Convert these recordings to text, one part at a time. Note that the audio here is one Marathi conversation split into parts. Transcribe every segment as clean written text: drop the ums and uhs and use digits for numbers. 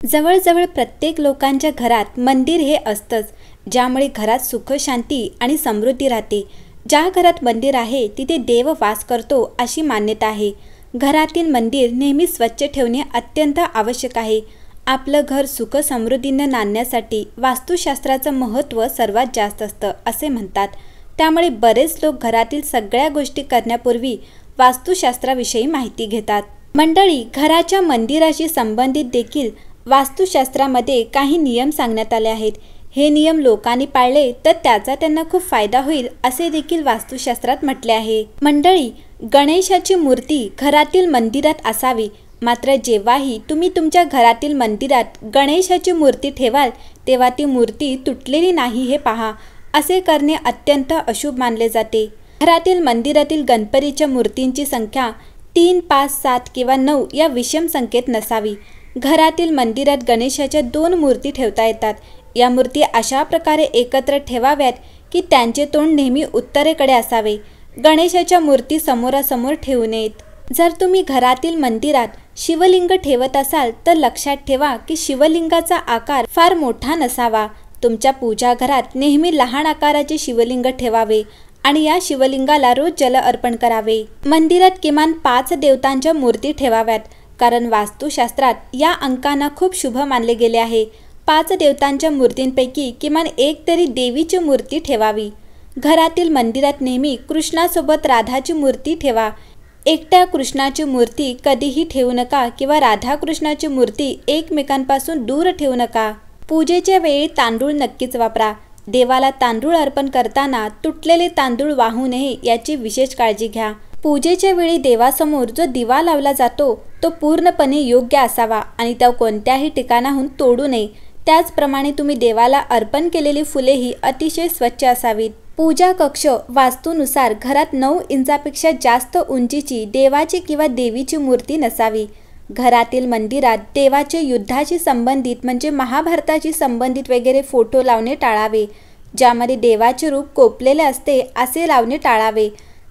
जवळजवळ प्रत्येक लोकांच्या घरात मंदिर हे असतंच, ज्यामुळे घरात सुख, शांती आणि समृद्धी राहते. ज्या घरात मंदिर आहे तिथे देव वास करतो अशी मान्यता आहे. घरातील मंदिर नेहमी स्वच्छ ठेवणे अत्यंत आवश्यक आहे. आपलं घर सुख समृद्धीने नांदण्यासाठी वास्तुशास्त्राचं महत्त्व सर्वात जास्त असतं असे म्हणतात. त्यामुळे बरेच लोक घरातील सगळ्या गोष्टी करण्यापूर्वी वास्तुशास्त्राविषयी माहिती घेतात. मंडळी, घराच्या मंदिराशी संबंधित देखील वास्तुशास्त्रामध्ये काही नियम सांगण्यात आले आहेत. हे नियम लोकांनी पाळले तर त्याचा त्यांना खूप फायदा होईल असे देखील वास्तुशास्त्रात म्हटले आहे. मंडळी, गणेशाची मूर्ती घरातील मंदिरात असावी. मात्र जेव्हाही तुम्ही तुमच्या घरातील मंदिरात गणेशाची मूर्ती ठेवाल तेव्हा ती मूर्ती तुटलेली नाही हे पहा. असे करणे अत्यंत अशुभ मानले जाते. घरातील मंदिरातील गणपतीच्या मूर्तींची संख्या 3, 5, 7 किंवा 9 या विषम संख्येत नसावी. घरातील मंदिरात गणेशाच्या 2 मूर्ती ठेवता येतात. या मूर्ती अशा प्रकारे एकत्र ठेवाव्यात की त्यांचे तोंड नेहमी उत्तरेकडे असावे. गणेशाच्या मूर्ती समोरासमोर ठेवू नयेत. जर तुम्ही घरातील मंदिरात शिवलिंग ठेवत असाल तर लक्षात ठेवा की शिवलिंगाचा आकार फार मोठा नसावा. तुमच्या पूजा घरात नेहमी लहान आकाराचे शिवलिंग ठेवावे आणि या शिवलिंगाला रोज जल अर्पण करावे. मंदिरात किमान 5 देवतांच्या मूर्ती ठेवाव्यात, कारण वास्तुशास्त्रात या अंकांना खूप शुभ मानले गेले आहे. 5 देवतांच्या मूर्तींपैकी किमान एक तरी देवीची मूर्ती ठेवावी. घरातील मंदिरात नेहमी कृष्णासोबत राधाची मूर्ती ठेवा. एकट्या कृष्णाची मूर्ती कधीही ठेवू नका किंवा राधाकृष्णाची मूर्ती एकमेकांपासून दूर ठेवू नका. पूजेच्या वेळी तांदूळ नक्कीच वापरा. देवाला तांदूळ अर्पण करताना तुटलेले तांदूळ वाहू नये याची विशेष काळजी घ्या. पूजेच्या वेळी देवासमोर जो दिवा लावला जातो तो पूर्णपणे योग्य असावा आणि तो कोणत्याही ठिकाणाहून तोडू नये. त्याचप्रमाणे तुम्ही देवाला अर्पण केलेली फुलेही अतिशय स्वच्छ असावीत. पूजा कक्ष वास्तूनुसार घरात 9 इंचापेक्षा जास्त उंचीची देवाची किंवा देवीची मूर्ती नसावी. घरातील मंदिरात देवाचे युद्धाशी संबंधित म्हणजे महाभारताशी संबंधित वगैरे फोटो लावणे टाळावे. ज्यामध्ये देवाचे रूप कोपलेले असते असे लावणे टाळावे.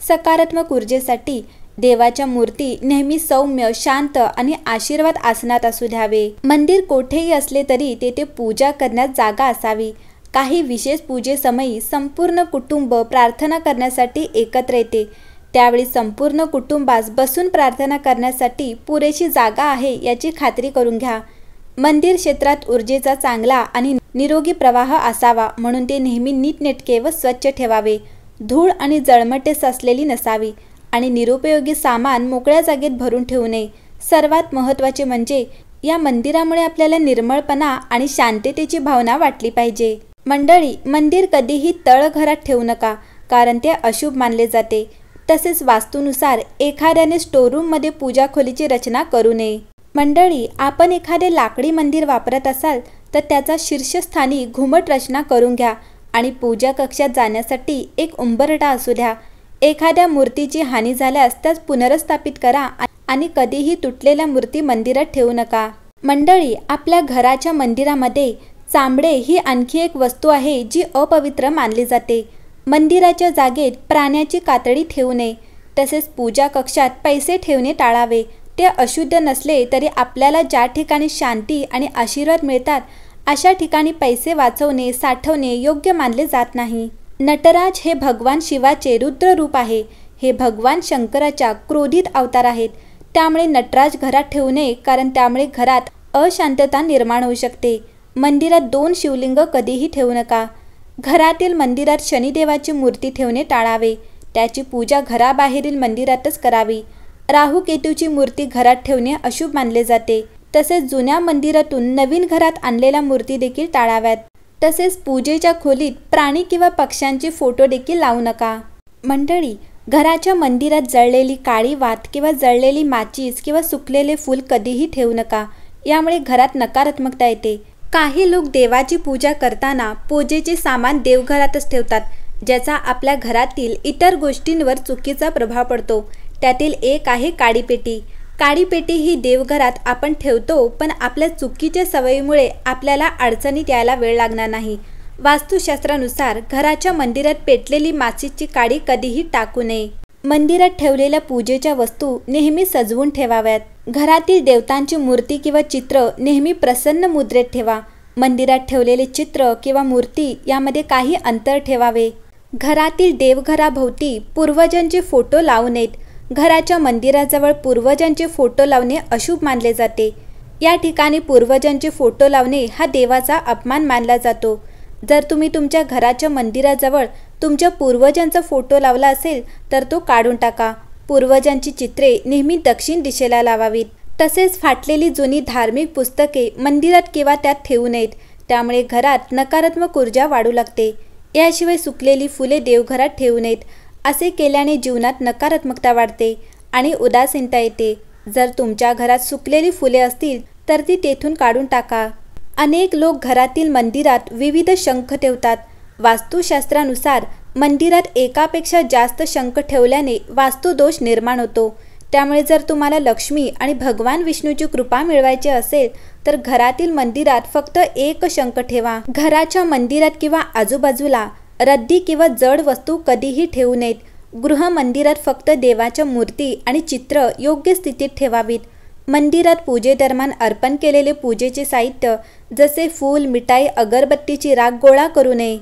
सकारात्मक ऊर्जेसाठी देवाच्या मूर्ती नेहमी सौम्य, शांत आणि आशीर्वाद आसनात असू द्यावे. मंदिर कोठेही असले तरी तेथे पूजा करण्यास जागा असावी. काही विशेष पूजेसमयी संपूर्ण कुटुंब प्रार्थना करण्यासाठी एकत्र येते. त्यावेळी संपूर्ण कुटुंबास बसून प्रार्थना करण्यासाठी पुरेशी जागा आहे याची खात्री करून घ्या. मंदिर क्षेत्रात ऊर्जेचा चांगला आणि निरोगी प्रवाह असावा, म्हणून ते नेहमी नीटनेटके व स्वच्छ ठेवावे. धूळ आणि जळमटे साचलेली नसावी आणि निरुपयोगी सामान मोकळ्या जागेत भरून ठेवू नये. सर्वात महत्त्वाचे म्हणजे या मंदिरामुळे आपल्याला निर्मळपणा आणि शांततेची भावना वाटली पाहिजे. मंडळी, मंदिर कधीही तळघरात ठेवू नका, कारण ते अशुभ मानले जाते. तसेच वास्तूनुसार एखाद्याने स्टोरूममध्ये पूजा खोलीची रचना करू नये. मंडळी, आपण एखादे लाकडी मंदिर वापरत असाल तर त्याचा शीर्षस्थानी घुमट रचना करून घ्या आणि पूजा कक्षात जाण्यासाठी एक उंबरठा असू द्या. एखाद्या मूर्तीची हानी झाल्यास त्यास पुनर्स्थापित करा आणि कधीही तुटलेल्या मूर्ती मंदिरात ठेवू नका. मंडळी, आपल्या घराच्या मंदिरामध्ये चामडे ही आणखी एक वस्तू आहे जी अपवित्र मानली जाते. मंदिराच्या जागेत प्राण्याची कातडी ठेवू नये. तसेच पूजा कक्षात पैसे ठेवणे टाळावे. ते अशुद्ध नसले तरी आपल्याला ज्या ठिकाणी शांती आणि आशीर्वाद मिळतात अशा ठिकाणी पैसे वाचवणे, साठवणे योग्य मानले जात नाही. नटराज हे भगवान शिवाचे रुद्र रूप आहे. हे भगवान शंकराच्या क्रोधित अवतार आहेत. त्यामुळे नटराज घरात ठेवू नये, कारण त्यामुळे घरात अशांतता निर्माण होऊ शकते. मंदिरात 2 शिवलिंग कधीही ठेवू नका. घरातील मंदिरात शनिदेवाची मूर्ती ठेवणे टाळावे. त्याची पूजा घराबाहेरील मंदिरातच करावी. राहू केतूची मूर्ती घरात ठेवणे अशुभ मानले जाते. तसेच जुन्या मंदिरातून नवीन घरात आणलेल्या मूर्ती देखील टाळाव्यात. तसेच पूजेच्या खोलीत प्राणी किंवा पक्ष्यांचे फोटो देखील लावू नका. मंडळी, घराच्या मंदिरात जळलेली काळी वात किंवा जळलेली माचीस किंवा सुकलेले फूल कधीही ठेवू नका. यामुळे घरात नकारात्मकता येते. काही लोक देवाची पूजा करताना पूजेचे सामान देवघरातच ठेवतात, ज्याचा आपल्या घरातील इतर गोष्टींवर चुकीचा प्रभाव पडतो. त्यातील एक आहे काडीपेटी. काडीपेटी ही देवघरात आपण ठेवतो, पण आपल्या चुकीच्या सवयीमुळे आपल्याला अडचणीत यायला वेळ लागणार नाही. वास्तुशास्त्रानुसार घराच्या मंदिरात पेटलेली माचीची काडी कधीही टाकू नये. मंदिरात ठेवलेल्या पूजेच्या वस्तू नेहमी सजवून ठेवाव्यात. घरातील देवतांची मूर्ती किंवा चित्र नेहमी प्रसन्न मुद्रेत ठेवा. मंदिरात ठेवलेले चित्र किंवा मूर्ती यामध्ये काही अंतर ठेवावे. घरातील देवघराभोवती पूर्वजांचे फोटो लावू नयेत. घराच्या मंदिराजवळ पूर्वजांचे फोटो लावणे अशुभ मानले जाते. या ठिकाणी पूर्वजांचे फोटो लावणे हा देवाचा अपमान मानला जातो. जर तुम्ही तुमच्या घराच्या मंदिराजवळ तुमच्या पूर्वजांचा फोटो लावला असेल तर तो काढून टाका. पूर्वजांची चित्रे नेहमी दक्षिण दिशेला लावावीत. तसेच फाटलेली जुनी धार्मिक पुस्तके मंदिरात किंवा त्यात ठेवू नयेत. त्यामुळे घरात नकारात्मक ऊर्जा वाढू लागते. याशिवाय सुकलेली फुले देवघरात ठेवू नयेत. असे केल्याने जीवनात नकारात्मकता वाढते आणि उदासीनता येते. जर तुमच्या घरात सुकलेली फुले असतील तर ती तेथून काढून टाका. अनेक लोक घरातील मंदिरात विविध शंख ठेवतात. वास्तुशास्त्रानुसार मंदिरात एकापेक्षा जास्त शंख ठेवल्याने वास्तुदोष निर्माण होतो. त्यामुळे जर तुम्हाला लक्ष्मी आणि भगवान विष्णूची कृपा मिळवायची असेल तर घरातील मंदिरात फक्त एक शंख ठेवा. घराच्या मंदिरात किंवा आजूबाजूला रद्दी किंवा जड वस्तू कधीही ठेवू नयेत. गृह मंदिरात फक्त देवाच्या मूर्ती आणि चित्र योग्य स्थितीत ठेवावीत. मंदिरात पूजेदरम्यान अर्पण केलेले पूजेचे साहित्य जसे फूल, मिठाई, अगरबत्तीची राख गोळा करू नये.